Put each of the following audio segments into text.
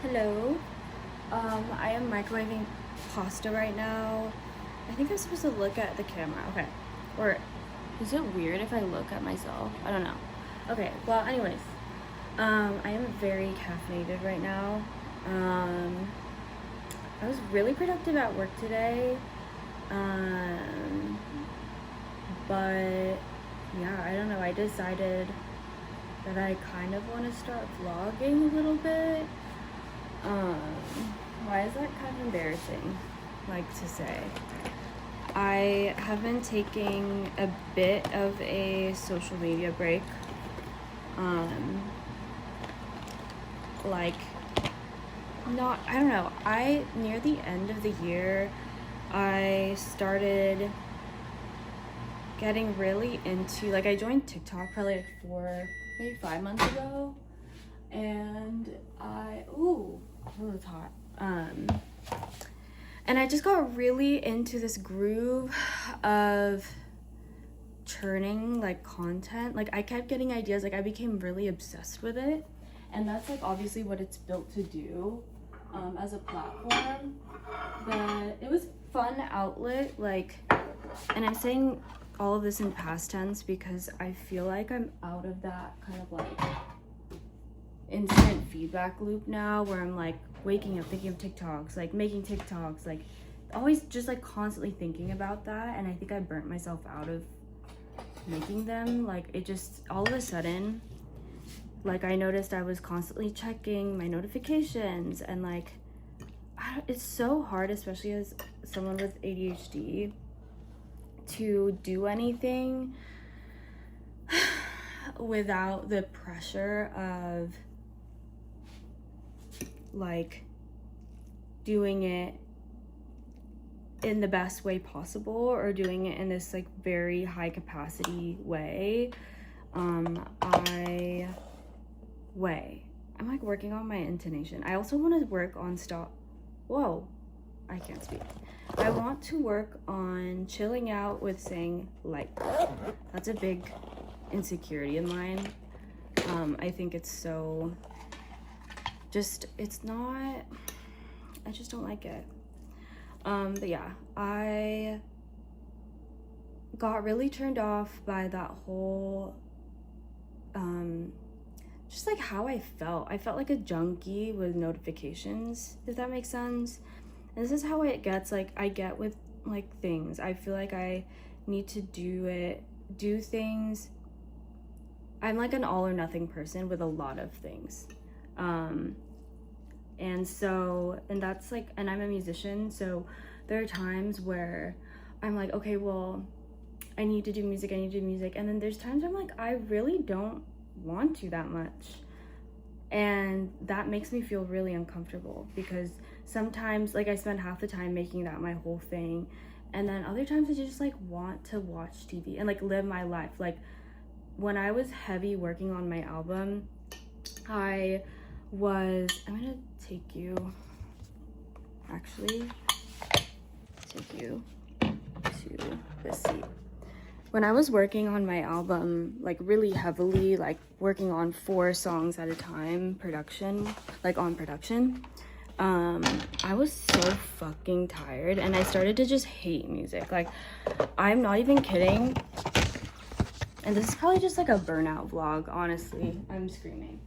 Hello. I am microwaving pasta right now. I think I'm supposed to look at the camera. Okay. Or is it weird if I look at myself? I don't know. Okay. Well, anyways, I am very caffeinated right now. Um, I was really productive at work today. Um, but yeah, I don't know. I decided that I kind of want to start vlogging a little bit. Um, why is that kind of embarrassing, like to say? I have been taking a bit of a social media break. Um, like, not, I don't know. Near the end of the year, I started getting really into, like, I joined TikTok probably like 4, maybe 5 months ago. And it's hot. And I just got really into this groove of churning like content. Like I kept getting ideas, like I became really obsessed with it. And that's like obviously what it's built to do as a platform. But it was fun outlet, like, and I'm saying all of this in past tense because I feel like I'm out of that kind of like instant feedback loop now where I'm like waking up thinking of TikToks, like making TikToks, like always just like constantly thinking about that. And I think I burnt myself out of making them. Like it just all of a sudden, like I noticed I was constantly checking my notifications and like it's so hard, especially as someone with ADHD, to do anything without the pressure of like doing it in the best way possible or doing it in this like very high capacity way. I'm like working on my intonation. I also want to work on I can't speak. I want to work on chilling out with saying like. That's a big insecurity of mine. I think it's so it's not, I just don't like it. But yeah, I got really turned off by that whole, just like how I felt. I felt like a junkie with notifications, if that makes sense. And this is how it gets, like, I get with like things. I feel like I need to do things. I'm like an all or nothing person with a lot of things. And that's like, and I'm a musician, so there are times where I'm like, okay, well, I need to do music, and then there's times I'm like, I really don't want to that much, and that makes me feel really uncomfortable because sometimes like I spend half the time making that my whole thing, and then other times I just like want to watch TV and like live my life. Like when I was heavy working on my album, I'm gonna take you to this seat. When I was working on my album, like really heavily, like working on 4 songs at a time, on production, I was so fucking tired and I started to just hate music. Like, I'm not even kidding. And this is probably just like a burnout vlog, honestly. I'm screaming.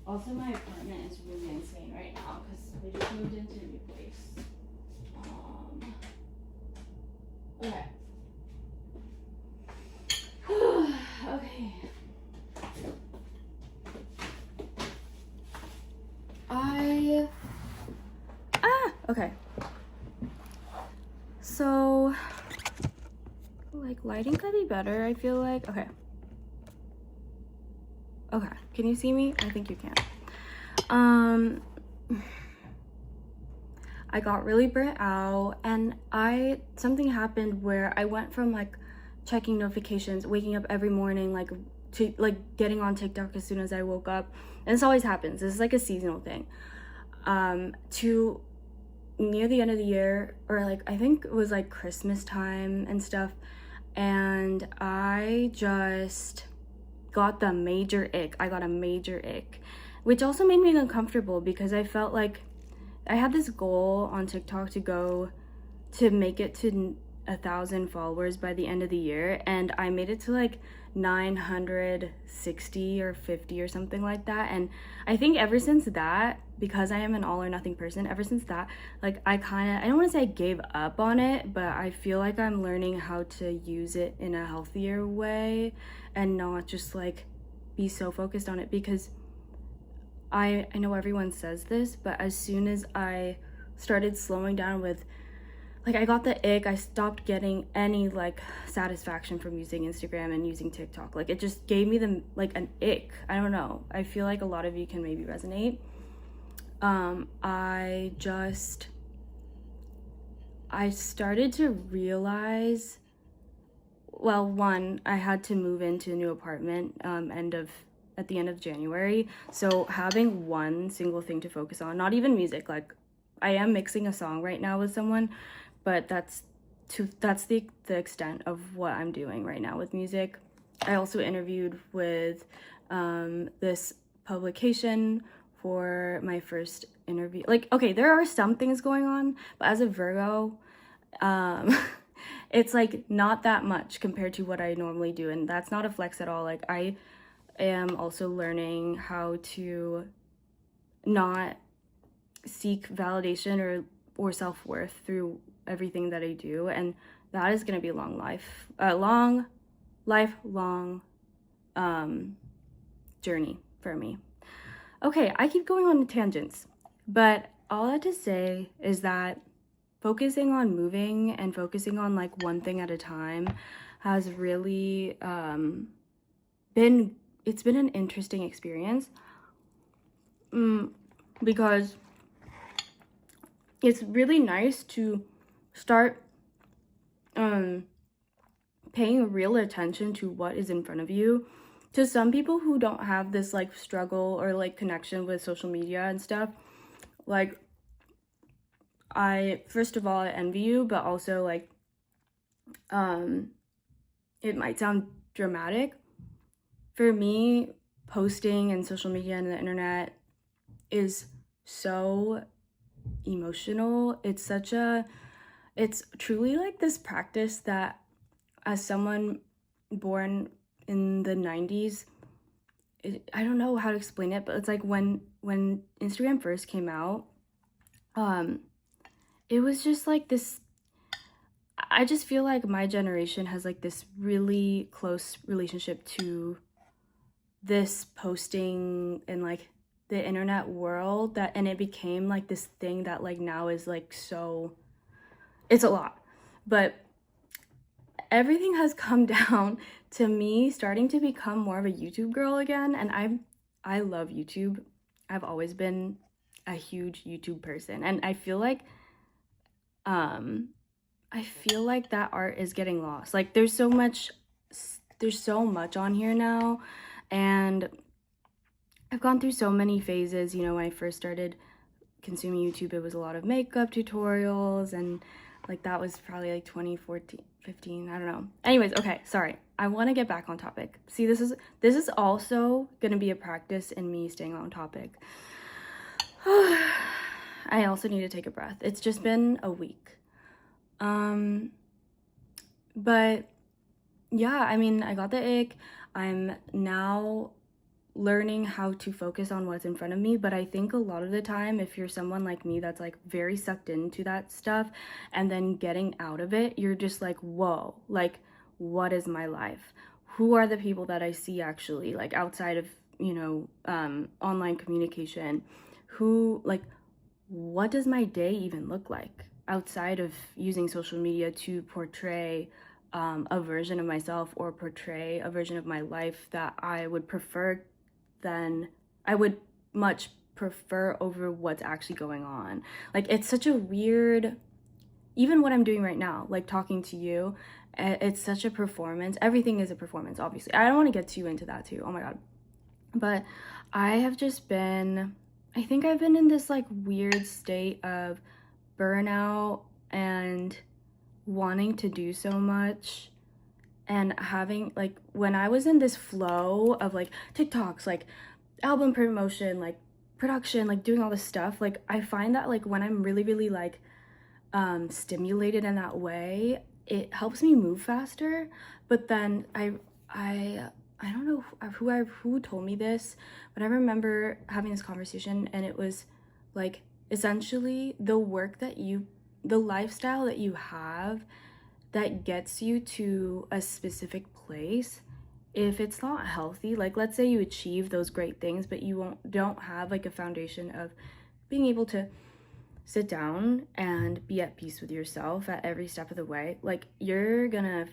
Also, my apartment is really insane right now because we just moved into a new place. Okay. Okay. Okay. So, like, lighting could be better, I feel like. Okay. Okay, can you see me? I think you can. I got really burnt out and something happened where I went from like checking notifications, waking up every morning, like to like getting on TikTok as soon as I woke up. And this always happens. This is like a seasonal thing. To near the end of the year, or like I think it was like Christmas time and stuff, and I just got the major ick. I got a major ick which also made me uncomfortable because I felt like I had this goal on TikTok to make it to 1,000 followers by the end of the year, and I made it to like 960 or 50 or something like that. And I think ever since that, because I am an all or nothing person, ever since that, like I don't want to say I gave up on it, but I feel like I'm learning how to use it in a healthier way and not just like be so focused on it. Because I know everyone says this, but as soon as I started slowing down with, like, I got the ick, I stopped getting any like satisfaction from using Instagram and using TikTok. Like, it just gave me like an ick. I don't know. I feel like a lot of you can maybe resonate. I started to realize, well, one, I had to move into a new apartment at the end of January. So having one single thing to focus on, not even music, like I am mixing a song right now with someone, but that's the extent of what I'm doing right now with music. I also interviewed with this publication for my first interview. Like, okay, there are some things going on, but as a Virgo, it's like not that much compared to what I normally do, and that's not a flex at all. Like, I am also learning how to not seek validation or self-worth through everything that I do, and that is going to be a lifelong journey for me. Okay, I keep going on tangents, but all I have to say is that focusing on moving and focusing on like one thing at a time has really been an interesting experience, because it's really nice to start paying real attention to what is in front of you. To some people who don't have this like struggle or like connection with social media and stuff, like, first of all, I envy you, but also like it might sound dramatic. For me, posting and social media and the internet is so emotional. It's truly like this practice that, as someone born in the 90s, I don't know how to explain it, but it's like when Instagram first came out, it was just like this, I just feel like my generation has like this really close relationship to this posting and like the internet world, and it became like this thing that like now is like so, it's a lot. But everything has come down to me starting to become more of a YouTube girl again, and I love YouTube. I've always been a huge YouTube person, and I feel like that art is getting lost. Like, there's so much on here now, and I've gone through so many phases. You know, when I first started consuming YouTube, it was a lot of makeup tutorials, and like that was probably like 2014, 15, I don't know. Anyways, okay, sorry. I want to get back on topic. See, this is also going to be a practice in me staying on topic. I also need to take a breath. It's just been a week. But yeah, I mean, I got the ick. I'm now learning how to focus on what's in front of me, but I think a lot of the time, if you're someone like me that's like very sucked into that stuff and then getting out of it, you're just like, whoa, like, what is my life? Who are the people that I see actually, like, outside of, you know, online communication? What does my day even look like outside of using social media to portray a version of myself or portray a version of my life that I would much prefer over what's actually going on? Like, it's such a weird, even what I'm doing right now, like talking to you, it's such a performance. Everything is a performance, obviously. I don't want to get too into that too, oh my god. But I think I've been in this like weird state of burnout and wanting to do so much, and having like, when I was in this flow of like TikToks, like album promotion, like production, like doing all this stuff, like I find that like when I'm really, really like stimulated in that way, it helps me move faster. But then I don't know who told me this, but I remember having this conversation, and it was like essentially the lifestyle that you have that gets you to a specific place, if it's not healthy, like let's say you achieve those great things but you don't have like a foundation of being able to sit down and be at peace with yourself at every step of the way, like you're gonna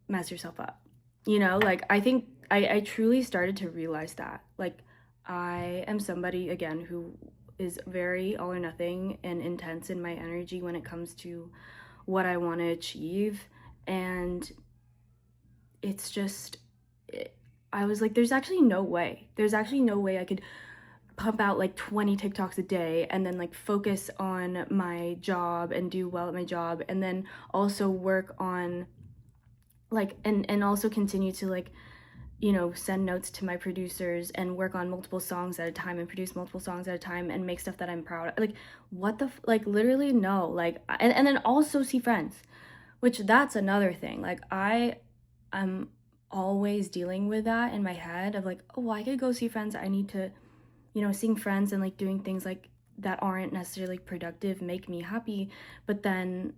mess yourself up, you know? Like I think I truly started to realize that, like I am somebody, again, who is very all or nothing and intense in my energy when it comes to what I want to achieve. And it's just, I was like, there's actually no way I could pump out like 20 TikToks a day and then like focus on my job and do well at my job, and then also work on like and also continue to like, you know, send notes to my producers and work on multiple songs at a time and produce multiple songs at a time and make stuff that I'm proud of. Like what the like literally no, like and then also see friends, which that's another thing. Like I'm always dealing with that in my head of like, oh, I could go see friends. I need to, you know, seeing friends and like doing things like that aren't necessarily productive make me happy. But then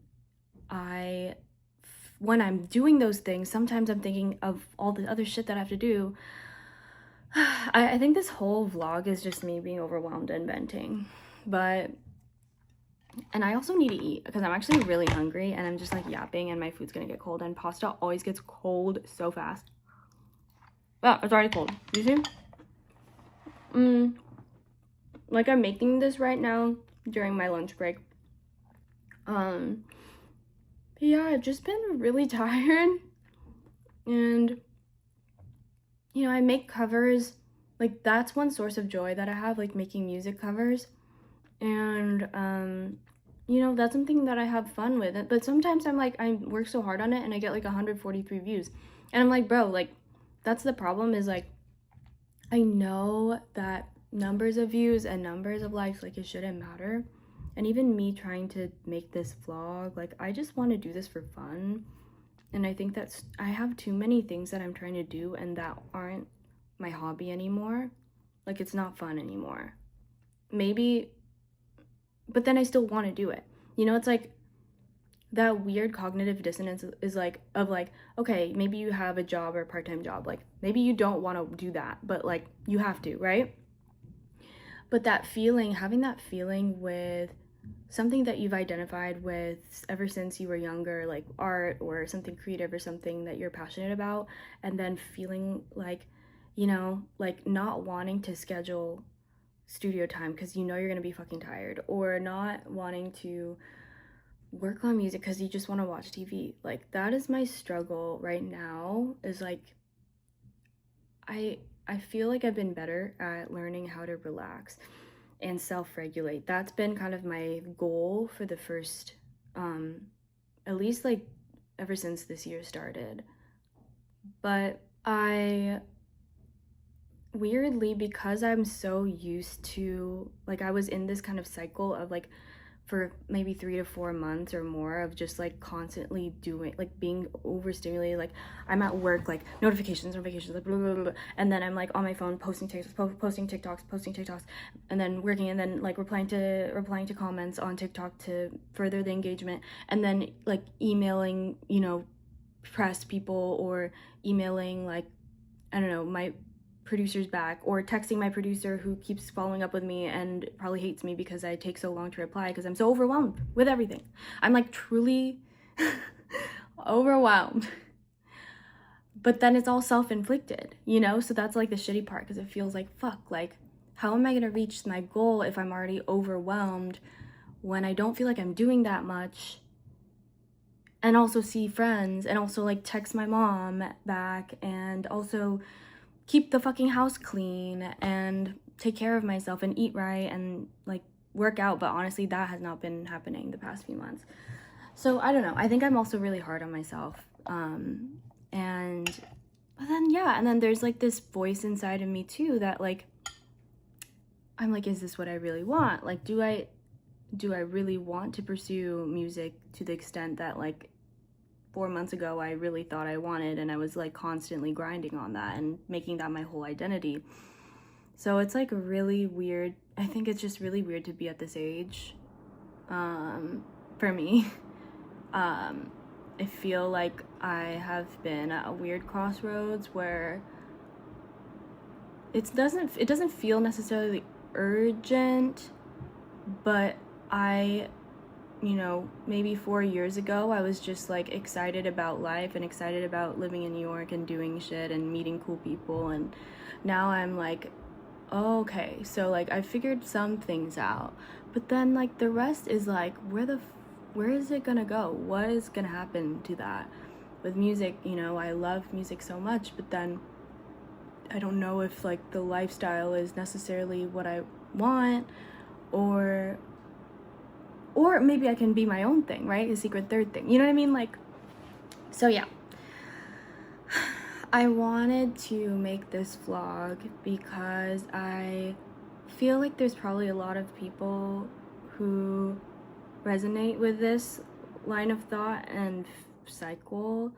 when I'm doing those things, sometimes I'm thinking of all the other shit that I have to do. I think this whole vlog is just me being overwhelmed and venting. And I also need to eat because I'm actually really hungry and I'm just like yapping and my food's gonna get cold, and pasta always gets cold so fast. Oh, it's already cold. You see? Like I'm making this right now during my lunch break. Yeah, I've just been really tired, and you know, I make covers. Like that's one source of joy that I have, like making music covers. And you know, that's something that I have fun with. But sometimes I'm like, I work so hard on it and I get like 143 views, and I'm like, bro, like that's the problem, is like I know that numbers of views and numbers of likes, like it shouldn't matter. And even me trying to make this vlog, like I just want to do this for fun. And I think I have too many things that I'm trying to do and that aren't my hobby anymore. Like it's not fun anymore. Maybe, but then I still want to do it. You know, it's like that weird cognitive dissonance is like, of like, okay, maybe you have a job or a part-time job. Like maybe you don't want to do that, but like you have to, right? But that feeling, having that feeling with something that you've identified with ever since you were younger, like art or something creative or something that you're passionate about, and then feeling like, you know, like not wanting to schedule studio time because you know you're gonna be fucking tired, or not wanting to work on music because you just want to watch TV. Like that is my struggle right now, is like I feel like I've been better at learning how to relax and self-regulate. That's been kind of my goal for the first at least like ever since this year started. But I weirdly, because I'm so used to, like I was in this kind of cycle of like for maybe 3 to 4 months or more of just like constantly doing, like being overstimulated. Like I'm at work, like notifications, like blah, blah, blah, blah. And then I'm like on my phone posting TikToks, and then working, and then like replying to comments on TikTok to further the engagement, and then like emailing, you know, press people, or emailing like, I don't know, my producers back, or texting my producer who keeps following up with me and probably hates me because I take so long to reply because I'm so overwhelmed with everything. I'm like truly overwhelmed. But then it's all self-inflicted, you know? So that's like the shitty part, because it feels like, fuck, like how am I gonna reach my goal if I'm already overwhelmed when I don't feel like I'm doing that much, and also see friends, and also like text my mom back, and also keep the fucking house clean and take care of myself and eat right and like work out. But honestly, that has not been happening the past few months. So I don't know. I think I'm also really hard on myself. And but then, yeah, and then there's like this voice inside of me too that like, I'm like, is this what I really want? Like, do I really want to pursue music to the extent that like 4 months ago I really thought I wanted, and I was like constantly grinding on that and making that my whole identity. So it's like really weird. I think it's just really weird to be at this age, for me. I feel like I have been at a weird crossroads where it doesn't feel necessarily urgent, but maybe 4 years ago, I was just like excited about life and excited about living in New York and doing shit and meeting cool people. And now I'm like, oh, okay, so like I figured some things out, but then like the rest is like, where is it gonna go? What is gonna happen to that? With music, I love music so much, but then I don't know if like the lifestyle is necessarily what I want, or maybe I can be my own thing, right? A secret third thing. You know what I mean? Like, so yeah. I wanted to make this vlog because I feel like there's probably a lot of people who resonate with this line of thought and cycle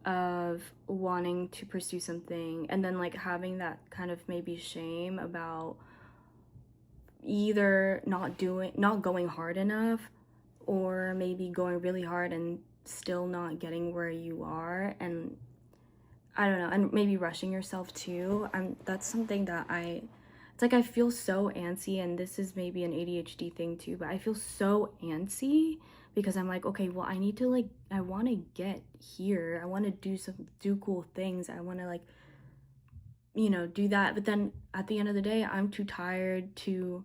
of wanting to pursue something and then like having that kind of maybe shame about either not going hard enough, or maybe going really hard and still not getting where you are, and I don't know, and maybe rushing yourself too. That's something that it's like I feel so antsy, and this is maybe an ADHD thing too, but I feel so antsy because I'm like, okay, well, I need to like, I want to get here. I want to do cool things. I want to like, do that. But then at the end of the day, I'm too tired to,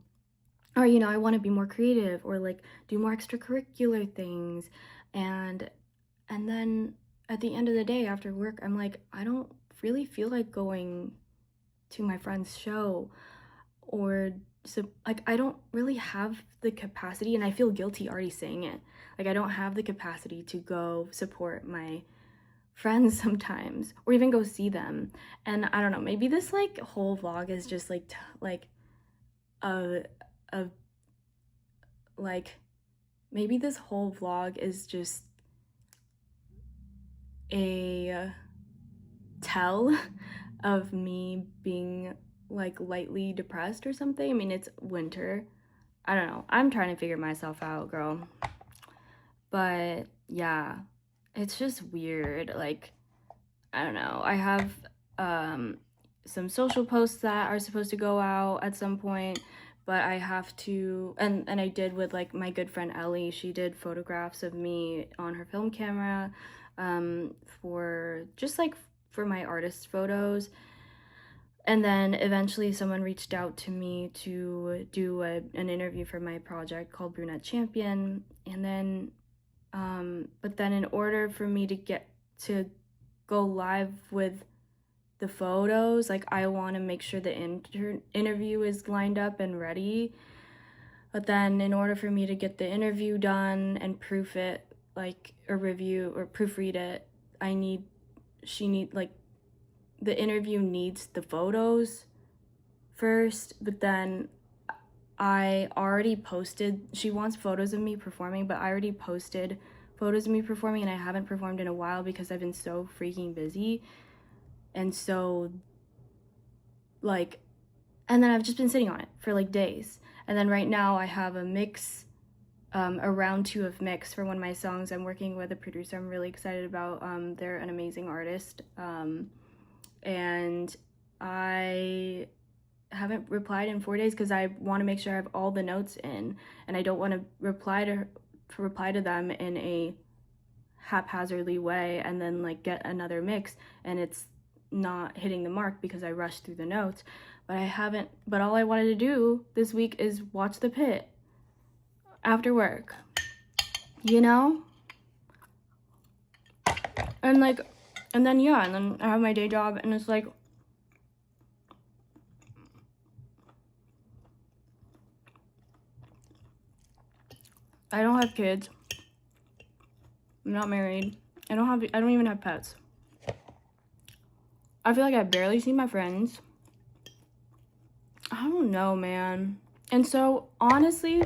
or, I want to be more creative or like do more extracurricular things. And then at the end of the day after work, I'm like, I don't really feel like going to my friend's show, or so like I don't really have the capacity, and I feel guilty already saying it. Like I don't have the capacity to go support my friends sometimes, or even go see them. And I don't know, maybe this like whole vlog is just like a like maybe this whole vlog is just a tell of me being like lightly depressed or something. I mean, it's winter. I don't know. I'm trying to figure myself out, girl. But yeah, it's just weird. Like, I don't know. I have some social posts that are supposed to go out at some point, but I have to, and I did with like my good friend Ellie. She did photographs of me on her film camera for just like for my artist photos. And then eventually someone reached out to me to do an interview for my project called Brunette Champion. And then, but then in order for me to get to go live with the photos, like I want to make sure the interview is lined up and ready. But then in order for me to get the interview done and proof it, like a review or proofread it, the interview needs the photos first, but then I already posted, she wants photos of me performing, but I already posted photos of me performing, and I haven't performed in a while because I've been so freaking busy. And so like, and then I've just been sitting on it for like days. And then right now I have a mix, a round 2 of mix for one of my songs. I'm working with a producer I'm really excited about. They're an amazing artist. And I haven't replied in 4 days because I want to make sure I have all the notes in, and I don't want to reply to them in a haphazardly way and then like get another mix and it's not hitting the mark because I rushed through the notes. But all I wanted to do this week is watch The Pit after work, and like, and then I have my day job, and it's like, I don't have kids. I'm not married. I don't even have pets. I feel like I barely see my friends. I don't know, man. And so, honestly,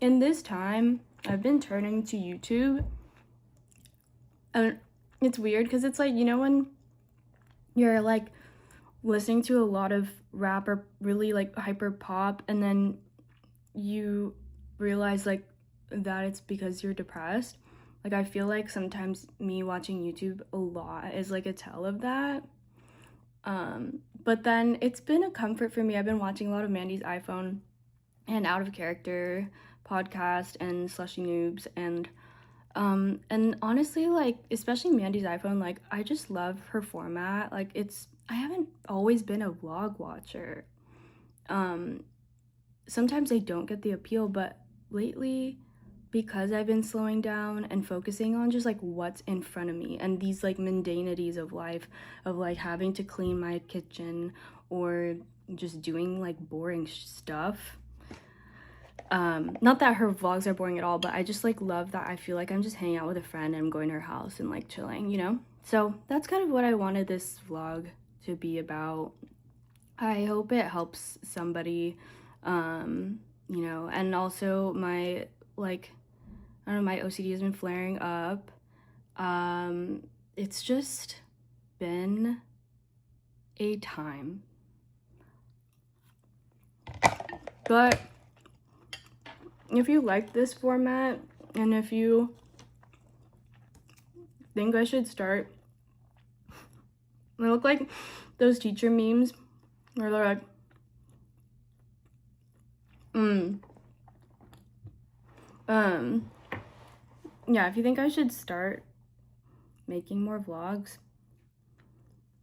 in this time, I've been turning to YouTube. And it's weird because it's like, you know, when you're like listening to a lot of rap or really like hyper pop, and then you realize like that it's because you're depressed. Like, I feel like sometimes me watching YouTube a lot is like a tell of that. But then it's been a comfort for me. I've been watching a lot of Mandy's iPhone and Out of Character podcast and Slushy Noobs, and honestly, like, especially Mandy's iPhone, like, I just love her format. Like, I haven't always been a vlog watcher. Sometimes I don't get the appeal, but lately, because I've been slowing down and focusing on just like what's in front of me and these like mundanities of life, of like having to clean my kitchen or just doing like boring stuff. Not that her vlogs are boring at all, but I just like love that I feel like I'm just hanging out with a friend and I'm going to her house and like chilling, you know? So that's kind of what I wanted this vlog to be about. I hope it helps somebody, you know, and also my, like, I don't know, my OCD has been flaring up. It's just been a time. But if you like this format, and if you think I should start, they look like those teacher memes where they're like, yeah, if you think I should start making more vlogs,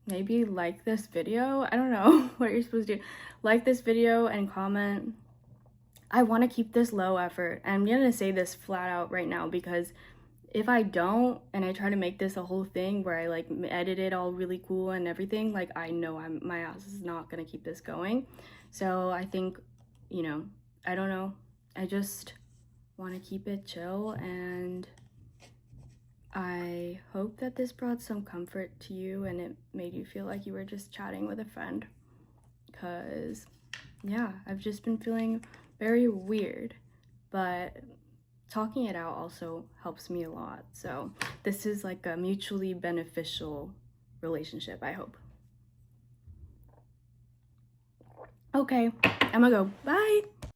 maybe like this video. I don't know what you're supposed to do. Like this video and comment. I want to keep this low effort. And I'm gonna say this flat out right now, because if I don't and I try to make this a whole thing where I like edit it all really cool and everything, like, I know my ass is not gonna keep this going. So I think, you know, I don't know, I just want to keep it chill, and I hope that this brought some comfort to you and it made you feel like you were just chatting with a friend, because yeah, I've just been feeling very weird, but talking it out also helps me a lot. So this is like a mutually beneficial relationship, I hope. Okay, I'm gonna go. Bye.